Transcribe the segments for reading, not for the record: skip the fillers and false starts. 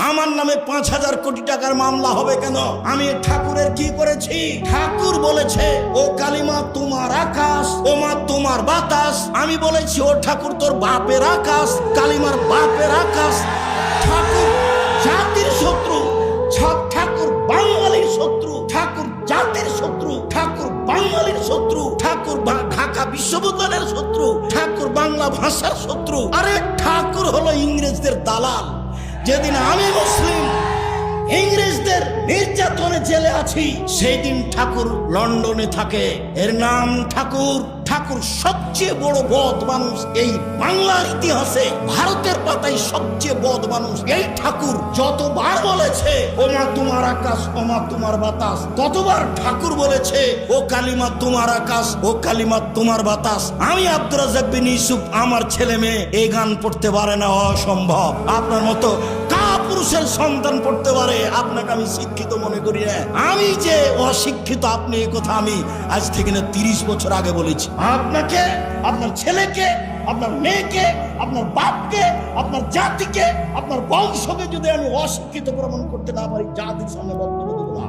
আমার নামে 5,000 কোটি টাকার মামলা হবে কেন? আমি ঠাকুরের কি করেছি? ঠাকুর বলেছে ও কালিমা তোমার আকাশ, ও মা তোমার বাতাস। আমি বলেছি ও ঠাকুর তোর বাপের আকাশ, কালিমার বাপের আকাশ। ঠাকুর জাতির শত্রু, ঠাকুর বাঙালির শত্রু, ঠাকুর জাতির শত্রু, ঠাকুর বাঙালির শত্রু, ঠাকুর ঢাকা বিশ্ববিদ্যালয়ের শত্রু, ঠাকুর বাংলা ভাষার শত্রু। আরে ঠাকুর হলো ইংরেজদের দালাল। যেদিন আমি মুসলিম ইংরেজদের নির্যাতনে জেলে আছি, সেই দিন ঠাকুর লন্ডনে থাকে। এর নাম ঠাকুর। ঠাকুর সবচেয়ে বড় বদ মানুষ এই বাংলার ইতিহাসে, ভারতের পাতায় সবচেয়ে বদ মানুষ এই ঠাকুর। যতবার বলেছে ও মা তোমার আকাশ, ও মা তোমার বাতাস, ততবার ঠাকুর বলেছে ও কালিমা তোমার আকাশ, ও কালিমা তোমার বাতাস। আমি আব্দুর রাজ্জাক বিন ইউসুফ, আমার ছেলে মেয়ে এই গান পড়তে পারে না, অসম্ভব। আপনার মতো পুরুষের সন্তান পড়তে পারে, আপনাকে আমি শিক্ষিত মনে করি না। আমি যে অশিক্ষিত আপনি এই কথা আমি আজ থেকে না 30 বছর আগে বলেছি। আপনাকে, আপনার ছেলেকে, আপনার মেয়েকে, আপনার বাপকে, আপনার জাতিকে, আপনার বংশকে যদি আমি অশিক্ষিত প্রমাণ করতে না পারি, জাতির সামনে বক্তব্য দেবো না।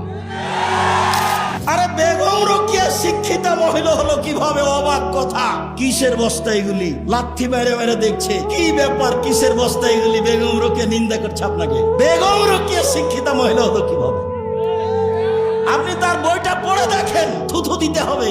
আরে বেগম রোকেয়া শিক্ষিতা মহিলা হলো কিভাবে? অবাক কথা। কিসের বস্তা এগুলি? লাথি মেরে মেরে দেখছে কি ব্যাপার, কিসের বস্তা এগুলি? বেগম রোকেয়া নিন্দা করছে আপনাকে। বেগম রোকেয়া শিক্ষিতা মহিলা হলো কিভাবে? আপনি তার বইটা পড়ে দেখেন, থুথু দিতে হবে।